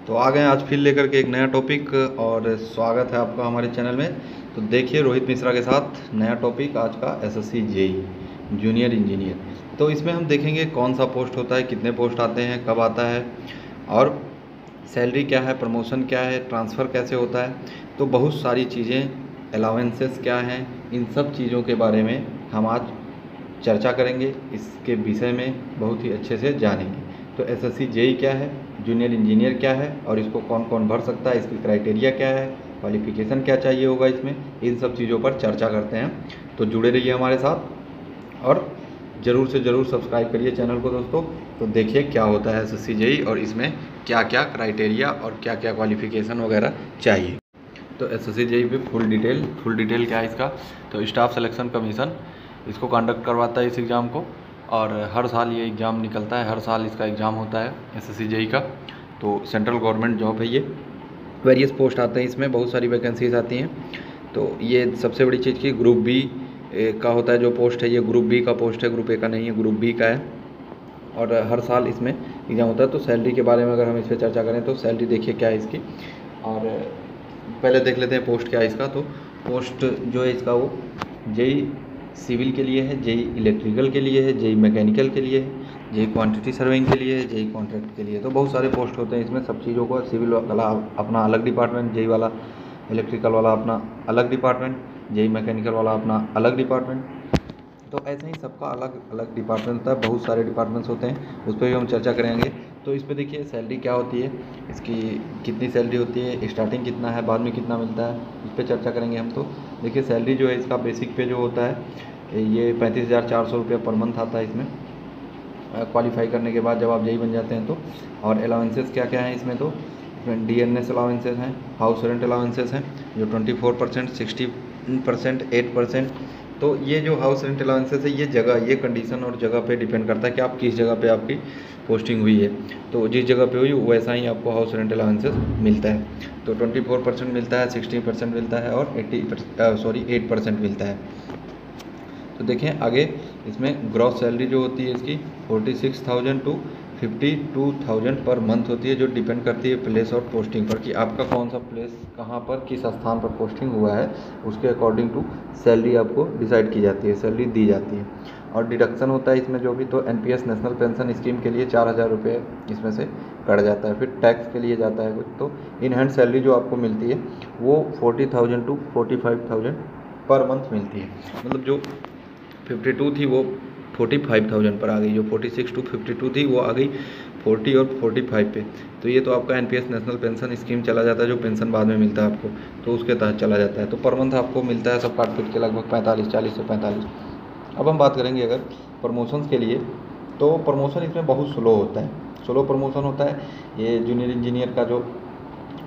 तो आ गए आज फिर लेकर के एक नया टॉपिक और स्वागत है आपका हमारे चैनल में। तो देखिए रोहित मिश्रा के साथ नया टॉपिक आज का एसएससी जेई जूनियर इंजीनियर। तो इसमें हम देखेंगे कौन सा पोस्ट होता है, कितने पोस्ट आते हैं, कब आता है और सैलरी क्या है, प्रमोशन क्या है, ट्रांसफ़र कैसे होता है। तो बहुत सारी चीज़ें, अलाउंसेस क्या हैं, इन सब चीज़ों के बारे में हम आज चर्चा करेंगे। इसके विषय में बहुत ही अच्छे से जानेंगे। तो एसएससी जेई क्या है, जूनियर इंजीनियर क्या है और इसको कौन कौन भर सकता है, इसकी क्राइटेरिया क्या है, क्वालिफ़िकेशन क्या चाहिए होगा इसमें, इन सब चीज़ों पर चर्चा करते हैं। तो जुड़े रहिए हमारे साथ और ज़रूर से ज़रूर सब्सक्राइब करिए चैनल को दोस्तों। तो देखिए क्या होता है एसएससी जेई और इसमें क्या क्या क्राइटेरिया और क्या क्या क्वालिफ़िकेशन वगैरह चाहिए। तो एसएससी जेई पे फुल डिटेल क्या है इसका। तो स्टाफ सिलेक्शन कमीशन इसको कंडक्ट करवाता है इस एग्ज़ाम को, और हर साल ये एग्ज़ाम निकलता है, हर साल इसका एग्ज़ाम होता है एसएससी जेई का। तो सेंट्रल गवर्नमेंट जॉब है ये, वेरियस पोस्ट आते हैं इसमें, बहुत सारी वैकेंसीज आती हैं। तो ये सबसे बड़ी चीज़ की ग्रुप बी का होता है जो पोस्ट है, ये ग्रुप बी का पोस्ट है, ग्रुप ए का नहीं है, ग्रुप बी का है और हर साल इसमें एग्ज़ाम होता है। तो सैलरी के बारे में अगर हम इस पर चर्चा करें तो सैलरी देखिए क्या है इसकी, और पहले देख लेते हैं पोस्ट क्या है इसका। तो पोस्ट जो है इसका वो जेई सिविल के लिए है, जेई इलेक्ट्रिकल के लिए है, जेई मैकेनिकल के लिए है, जेई क्वांटिटी सर्विंग के लिए है, जेई कॉन्ट्रैक्ट के लिए। तो बहुत सारे पोस्ट होते हैं इसमें सब चीज़ों को। सिविल वाला अपना अलग डिपार्टमेंट, जेई वाला इलेक्ट्रिकल वाला अपना अलग डिपार्टमेंट, जेई मैकेनिकल वाला अपना अलग डिपार्टमेंट। तो ऐसे ही सबका अलग अलग डिपार्टमेंट होता है, बहुत सारे डिपार्टमेंट्स होते हैं, उस पर भी हम चर्चा करेंगे। तो इस पर देखिए सैलरी क्या होती है, इसकी कितनी सैलरी होती है, स्टार्टिंग कितना है, बाद में कितना मिलता है, इस पर चर्चा करेंगे हम। तो देखिए सैलरी जो है इसका बेसिक पे जो होता है ये 35,400 रुपये पर मंथ आता है इसमें, क्वालिफाई करने के बाद जब आप जेई बन जाते हैं तो। और अलाउंसेस क्या क्या हैं इसमें, तो डीएनएस अलाउंसेस हैं, हाउस रेंट अलाउंसेस हैं जो 24%, 60%, 8%। तो ये जो हाउस रेंट अलाउंसेस है ये जगह, ये कंडीशन और जगह पे डिपेंड करता है कि आप किस जगह पे आपकी पोस्टिंग हुई है। तो जिस जगह पे हुई वैसा ही आपको हाउस रेंट अलाउंसेस मिलता है। तो 24% मिलता है, 60% मिलता है और 8% मिलता है। तो देखें आगे इसमें ग्रॉस सैलरी जो होती है इसकी 46,000 टू 52,000 पर मंथ होती है, जो डिपेंड करती है प्लेस और पोस्टिंग पर कि आपका कौन सा प्लेस कहाँ पर किस स्थान पर पोस्टिंग हुआ है, उसके अकॉर्डिंग टू सैलरी आपको डिसाइड की जाती है, सैलरी दी जाती है। और डिडक्शन होता है इसमें जो भी, तो एनपीएस नेशनल पेंशन स्कीम के लिए 4,000 रुपये इसमें से कट जाता है, फिर टैक्स के लिए जाता है कुछ। तो इन हैंड सैलरी जो आपको मिलती है वो 40,000 टू 45,000 पर मंथ मिलती है। मतलब जो 52 थी वो 45,000 पर आ गई, जो 46 टू 52 थी वो आ गई 40 और 45 पे। तो ये तो आपका एनपीएस नेशनल पेंशन स्कीम चला जाता है, जो पेंशन बाद में मिलता है आपको, तो उसके तहत चला जाता है। तो पर मंथ आपको मिलता है सब काट पीट के लगभग 40 से 45। अब हम बात करेंगे अगर प्रमोशंस के लिए, तो प्रमोशन इसमें बहुत स्लो होता है, स्लो प्रमोशन होता है। ये जूनियर इंजीनियर का जो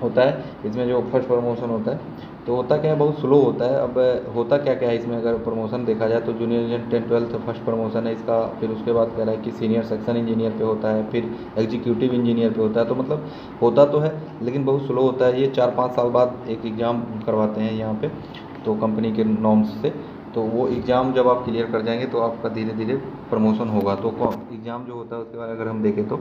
होता है इसमें जो फर्स्ट प्रमोशन होता है तो होता क्या है, बहुत स्लो होता है। अब होता क्या क्या है इसमें अगर प्रमोशन देखा जाए तो जूनियर इंजीनियर 10-12 फर्स्ट प्रमोशन है इसका, फिर उसके बाद कह रहा है कि सीनियर सेक्शन इंजीनियर पे होता है, फिर एग्जीक्यूटिव इंजीनियर पे होता है। तो मतलब होता तो है लेकिन बहुत स्लो होता है। ये 4-5 साल बाद एक एग्ज़ाम करवाते हैं यहाँ पे, तो कंपनी के नॉर्म्स से। तो वो एग्ज़ाम जब आप क्लियर कर जाएंगे तो आपका धीरे धीरे प्रमोशन होगा। तो एग्ज़ाम जो होता है उसके बाद अगर हम देखें तो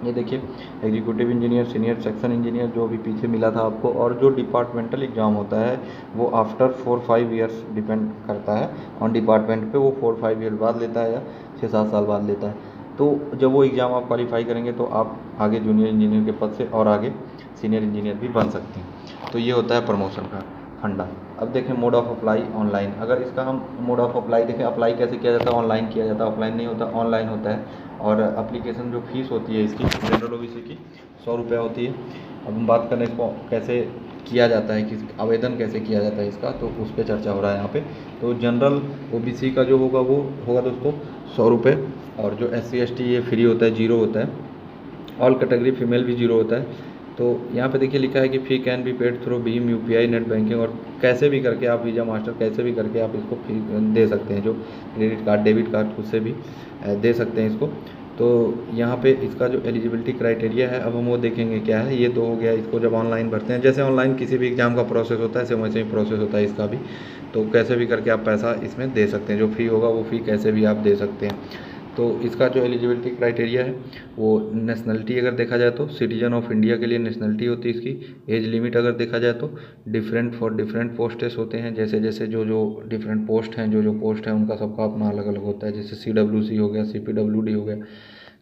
ये देखिए executive engineer, senior section engineer जो भी पीछे मिला था आपको, और जो डिपार्टमेंटल एग्ज़ाम होता है वो आफ्टर 4-5 ईयर्स डिपेंड करता है ऑन डिपार्टमेंट पे, वो 4-5 ईयर बाद लेता है या 6-7 साल बाद लेता है। तो जब वो एग्ज़ाम आप क्वालिफाई करेंगे तो आप आगे जूनियर इंजीनियर के पद से और आगे सीनियर इंजीनियर भी बन सकते हैं। तो ये होता है प्रमोशन का फंडा। अब देखें मोड ऑफ अप्लाई ऑनलाइन, अगर इसका हम मोड ऑफ अप्लाई देखें, अप्लाई कैसे किया जाता है, ऑनलाइन किया जाता है, ऑफलाइन नहीं होता, ऑनलाइन होता है। और एप्लीकेशन जो फीस होती है इसकी जनरल ओबीसी की 100 रुपये होती है। अब हम बात करें इसको कैसे किया जाता है, कि आवेदन कैसे किया जाता है इसका, तो उस पर चर्चा हो रहा है यहाँ पे। तो जनरल ओबीसी का जो होगा वो होगा दोस्तों 100 रुपये, और जो SC ST ये फ्री होता है, 0 होता है। ऑल कैटेगरी फीमेल भी 0 होता है। तो यहाँ पे देखिए लिखा है कि fee can be paid through भीम UPI नेट बैंकिंग, और कैसे भी करके आप वीज़ा मास्टर कैसे भी करके आप इसको फी दे सकते हैं, जो क्रेडिट कार्ड डेबिट कार्ड उससे भी दे सकते हैं इसको। तो यहाँ पे इसका जो एलिजिबिलिटी क्राइटेरिया है अब हम वो देखेंगे क्या है। ये तो हो गया, इसको जब ऑनलाइन भरते हैं, जैसे ऑनलाइन किसी भी एग्ज़ाम का प्रोसेस होता है वैसे ही प्रोसेस होता है इसका भी। तो कैसे भी करके आप पैसा इसमें दे सकते हैं, जो फ़ी होगा वो फ़ी कैसे भी आप दे सकते हैं। तो इसका जो एलिजिबिलिटी क्राइटेरिया है वो नेशनलिटी अगर देखा जाए तो सिटीजन ऑफ इंडिया के लिए नेशनलिटी होती है इसकी। एज लिमिट अगर देखा जाए तो डिफरेंट फॉर डिफरेंट पोस्टेस होते हैं, जैसे जैसे जो डिफरेंट पोस्ट हैं, जो पोस्ट हैं उनका सबका अपना अलग अलग होता है। जैसे CWC हो गया, CPWD हो गया,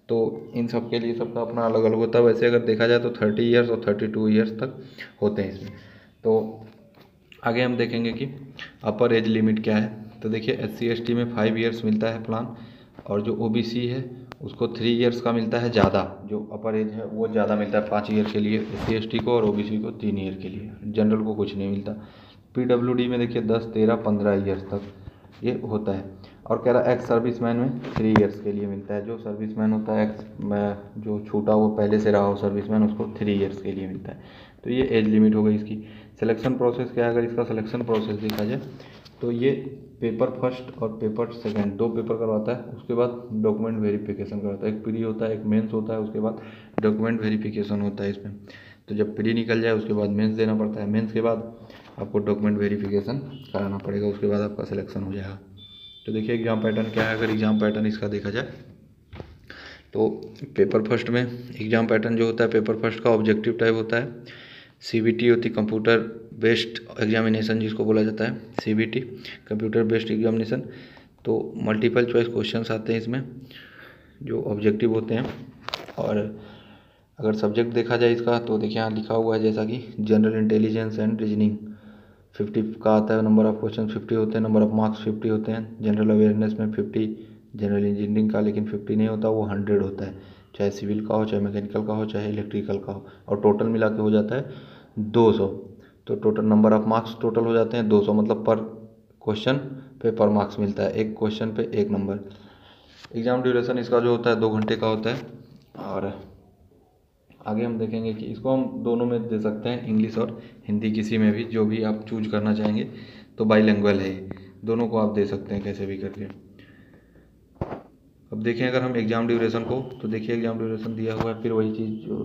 तो इन सब के लिए सबका अपना अलग अलग होता है। वैसे अगर देखा जाए तो 30 ईयर्स और 32 ईयर्स तक होते हैं इसमें। तो आगे हम देखेंगे कि अपर एज लिमिट क्या है। तो देखिए SC/ST में 5 ईयर्स मिलता है प्लान, और जो OBC है उसको 3 ईयर्स का मिलता है ज़्यादा, जो अपर एज है वो ज़्यादा मिलता है 5 ईयर के लिए SC/ST को, और OBC को 3 ईयर के लिए। जनरल को कुछ नहीं मिलता। PWD में देखिए 10, 13, 15 ईयर्स तक ये होता है। और कह रहा एक्स सर्विसमैन में 3 ईयर्स के लिए मिलता है। जो सर्विसमैन होता है एक्स में जो छूटा वो पहले से रहा हो सर्विसमैन, उसको 3 ईयर्स के लिए मिलता है। तो ये एज लिमिट हो गई इसकी। सिलेक्शन प्रोसेस क्या है, अगर इसका सिलेक्शन प्रोसेस देखा जाए तो ये पेपर फर्स्ट और पेपर सेकंड 2 पेपर करवाता है। उसके बाद डॉक्यूमेंट वेरिफिकेशन करवाता है। एक प्री होता है, एक मेंस होता है, उसके बाद डॉक्यूमेंट वेरिफिकेशन होता है इसमें। तो जब प्री निकल जाए उसके बाद मेंस देना पड़ता है। मेंस के बाद आपको डॉक्यूमेंट वेरिफिकेशन कराना पड़ेगा, उसके बाद आपका सिलेक्शन हो जाएगा। तो देखिए एग्ज़ाम पैटर्न क्या है। अगर एग्ज़ाम पैटर्न इसका देखा जाए तो पेपर फर्स्ट में एग्ज़ाम पैटर्न जो होता है, पेपर फर्स्ट का ऑब्जेक्टिव टाइप होता है। CBT होती है, कंप्यूटर बेस्ड एग्जामिनेशन जिसको बोला जाता है, CBT कंप्यूटर बेस्ड एग्जामिनेशन। तो मल्टीपल चॉइस क्वेश्चंस आते हैं इसमें जो ऑब्जेक्टिव होते हैं। और अगर सब्जेक्ट देखा जाए इसका तो देखिए यहाँ लिखा हुआ है जैसा कि जनरल इंटेलिजेंस एंड रीजनिंग 50 का आता है। नंबर ऑफ क्वेश्चन 50 होते हैं, नंबर ऑफ मार्क्स 50 होते हैं। जनरल अवेयरनेस में 50, जनरल इंजीनियरिंग का लेकिन 50 नहीं होता, वो 100 होता है। चाहे सिविल का हो, चाहे मैकेनिकल का हो, चाहे इलेक्ट्रिकल का हो, और टोटल मिला के हो जाता है 200। तो total number of marks total हो जाते हैं 200, मतलब पर क्वेश्चन पे पर मार्क्स मिलता है, एक क्वेश्चन पे 1 नंबर। एग्ज़ाम ड्यूरेशन इसका जो होता है 2 घंटे का होता है। और आगे हम देखेंगे कि इसको हम दोनों में दे सकते हैं, इंग्लिश और हिंदी, किसी में भी जो भी आप चूज करना चाहेंगे। तो बाईलिंगुअल है ये, दोनों को आप दे सकते हैं कैसे भी करके। अब देखें अगर हम एग्ज़ाम ड्यूरेशन को, तो देखिए एग्ज़ाम ड्यूरेशन दिया हुआ है, फिर वही चीज़ जो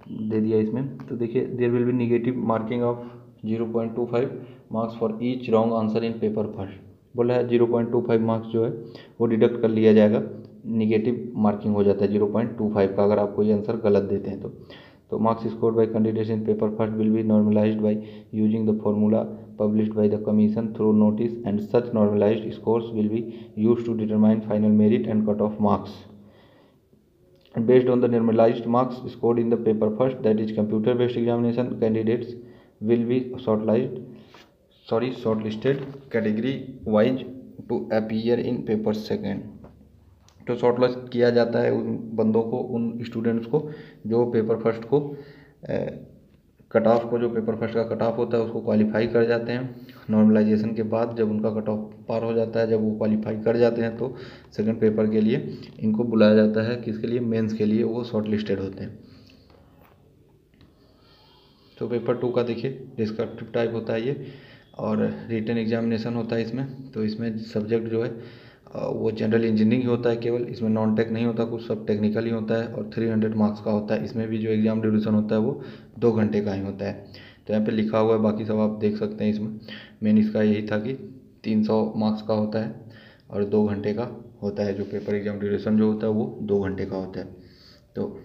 दे दिया इसमें। तो देखिए there will be negative marking of 0.25 marks for each wrong answer in paper first. बोला है 0.25 मार्क्स जो है वो डिडक्ट कर लिया जाएगा, निगेटिव मार्किंग हो जाता है 0.25 का अगर आप कोई आंसर गलत देते हैं तो marks scored by candidates in paper first will be normalised by using the formula published by the commission through notice, and such normalized scores will be used to determine final merit and cut-off marks. And based on the normalized marks scored in the paper first, that is computer based examination, candidates will be shortlisted category wise to appear in paper second. तो shortlist किया जाता है उन बंदों को, उन students को जो पेपर फर्स्ट को कट ऑफ को, जो पेपर फर्स्ट का कट ऑफ होता है उसको क्वालिफाई कर जाते हैं। नॉर्मलाइजेशन के बाद जब उनका कट ऑफ पार हो जाता है, जब वो क्वालिफाई कर जाते हैं, तो सेकंड पेपर के लिए इनको बुलाया जाता है। किसके लिए? मेंस के लिए वो शॉर्ट लिस्टेड होते हैं। तो पेपर 2 का देखिए डिस्क्रिप्टिव टाइप होता है ये, और रिटन एग्जामिनेशन होता है इसमें। तो इसमें सब्जेक्ट जो है वो जनरल इंजीनियरिंग ही होता है केवल, इसमें नॉन टेक नहीं होता, कुछ सब टेक्निकल ही होता है, और 300 मार्क्स का होता है। इसमें भी जो एग्ज़ाम ड्यूरेशन होता है वो 2 घंटे का ही होता है। तो यहाँ पे लिखा हुआ है, बाकी सब आप देख सकते हैं। इसमें मेन इसका यही था कि 300 मार्क्स का होता है और 2 घंटे का होता है। जो पेपर एग्ज़ाम ड्यूरेशन जो होता है वो 2 घंटे का होता है। तो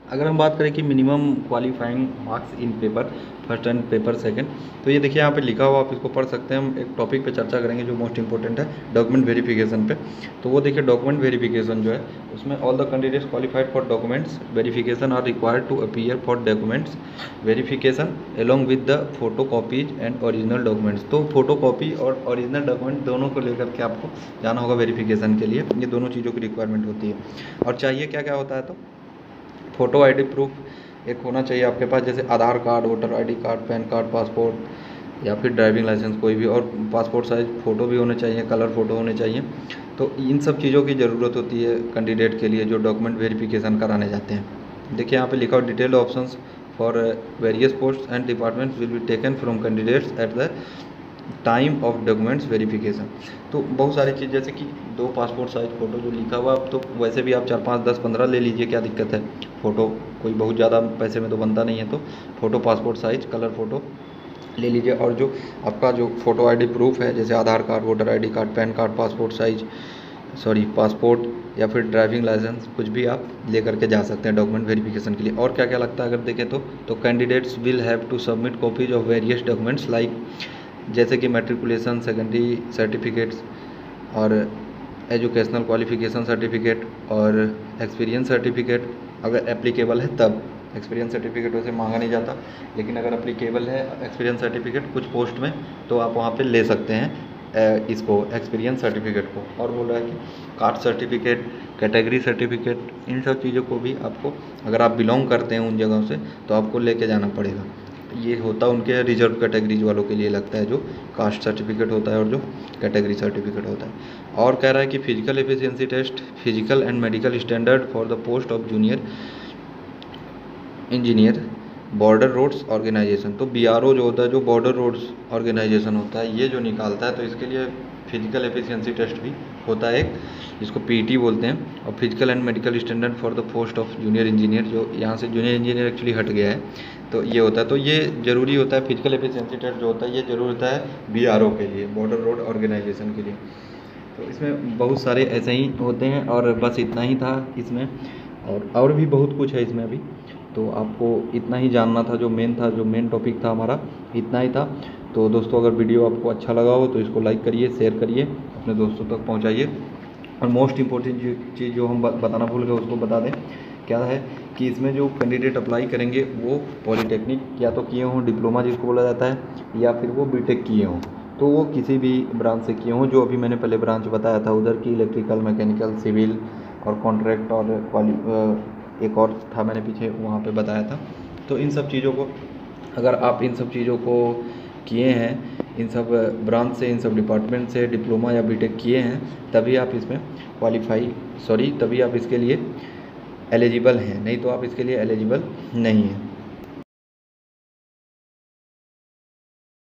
अगर हम बात करें कि minimum qualifying marks in paper first and paper second, तो ये देखिए यहाँ पे लिखा हुआ, आप इसको पढ़ सकते हैं। हम एक टॉपिक पे चर्चा करेंगे जो मोस्ट इंपॉर्टेंट है, डॉक्यूमेंट वेरिफिकेशन पे। तो वो देखिए डॉक्यूमेंट वेरिफिकेशन जो है उसमें all the candidates qualified for documents verification are required to appear for documents verification along with the photo copies and original documents. तो फोटो कॉपी और ओरिजिनल डॉक्यूमेंट दोनों को लेकर के आपको जाना होगा वेरिफिकेशन के लिए। ये दोनों चीज़ों की रिक्वायरमेंट होती है। और चाहिए क्या क्या होता है, तो फ़ोटो आईडी प्रूफ एक होना चाहिए आपके पास, जैसे Aadhaar card, voter ID card, PAN card, passport या फिर ड्राइविंग लाइसेंस कोई भी, और पासपोर्ट साइज फ़ोटो भी होने चाहिए, कलर फ़ोटो होने चाहिए। तो इन सब चीज़ों की ज़रूरत होती है कैंडिडेट के लिए जो डॉक्यूमेंट वेरिफिकेशन कराने जाते हैं। देखिए यहाँ पे लिखा हुआ detailed options for various post and departments will be taken from candidates at the time of documents verification. तो बहुत सारी चीज़, जैसे कि 2 पासपोर्ट साइज़ फ़ोटो जो लिखा हुआ, अब तो वैसे भी आप 4, 5, 10, 15 ले लीजिए, क्या दिक्कत है। फ़ोटो कोई बहुत ज़्यादा पैसे में तो बनता नहीं है। तो photo passport size, colour photo ले लीजिए। और जो आपका जो फ़ोटो आईडी प्रूफ है, जैसे Aadhaar card, voter ID card, PAN card, passport या फिर ड्राइविंग लाइसेंस, कुछ भी आप ले करके जा सकते हैं डॉक्यूमेंट वेरिफिकेशन के लिए। और क्या क्या लगता है अगर देखें तो candidates will have to submit copies of various documents like, जैसे कि मैट्रिकुलेशन, सेकेंडरी सर्टिफिकेट्स और एजुकेशनल क्वालिफिकेशन सर्टिफिकेट और एक्सपीरियंस सर्टिफिकेट, अगर एप्लीकेबल है तब। एक्सपीरियंस सर्टिफिकेट वैसे मांगा नहीं जाता, लेकिन अगर एप्लीकेबल है एक्सपीरियंस सर्टिफिकेट कुछ पोस्ट में, तो आप वहाँ पे ले सकते हैं इसको एक्सपीरियंस सर्टिफिकेट को। और बोल रहा है कि कास्ट सर्टिफिकेट, कैटेगरी सर्टिफिकेट, इन सब चीज़ों को भी आपको, अगर आप बिलोंग करते हैं उन जगहों से, तो आपको लेके जाना पड़ेगा। ये होता उनके रिजर्व कैटेगरीज वालों के लिए लगता है, जो कास्ट सर्टिफिकेट होता है और जो कैटेगरी सर्टिफिकेट होता है। और कह रहा है कि physical efficiency test, physical and medical standard for the post of junior engineer border roads organisation. तो BRO जो होता है, जो बॉर्डर रोड्स ऑर्गेनाइजेशन होता है, ये जो निकालता है, तो इसके लिए फिजिकल एफिशिएंसी टेस्ट भी होता है एक, जिसको PET बोलते हैं। और physical and medical standard for the post of junior engineer, जो यहाँ से जूनियर इंजीनियर एक्चुअली हट गया है, तो ये होता है। तो ये ज़रूरी होता है, फिजिकल एफिशिएंसी टेस्ट जो होता है ये ज़रूरी होता है BRO के लिए, बॉर्डर रोड ऑर्गेनाइजेशन के लिए। तो इसमें बहुत सारे ऐसे ही होते हैं, और बस इतना ही था इसमें, और भी बहुत कुछ है इसमें अभी। तो आपको इतना ही जानना था, जो मेन टॉपिक था हमारा, इतना ही था। तो दोस्तों, अगर वीडियो आपको अच्छा लगा हो तो इसको लाइक करिए, शेयर करिए, अपने दोस्तों तक पहुंचाइए। और मोस्ट इम्पोर्टेंट चीज़ जो हम बताना भूल गए उसको बता दें, क्या है कि इसमें जो कैंडिडेट अप्लाई करेंगे वो पॉलीटेक्निक या तो किए हों, डिप्लोमा जिसको बोला जाता है, या फिर वो BTech किए हों। तो वो किसी भी ब्रांच से किए हों, जो अभी मैंने पहले ब्रांच बताया था उधर की, इलेक्ट्रिकल, मैकेनिकल, सिविल और कॉन्ट्रैक्ट, और एक और था मैंने पीछे वहाँ पे बताया था। तो इन सब चीज़ों को, अगर आप इन सब चीज़ों को किए हैं, इन सब ब्रांच से, इन सब डिपार्टमेंट से डिप्लोमा या BTech किए हैं, तभी आप इसमें तभी आप इसके लिए एलिजिबल हैं, नहीं तो आप इसके लिए एलिजिबल नहीं हैं।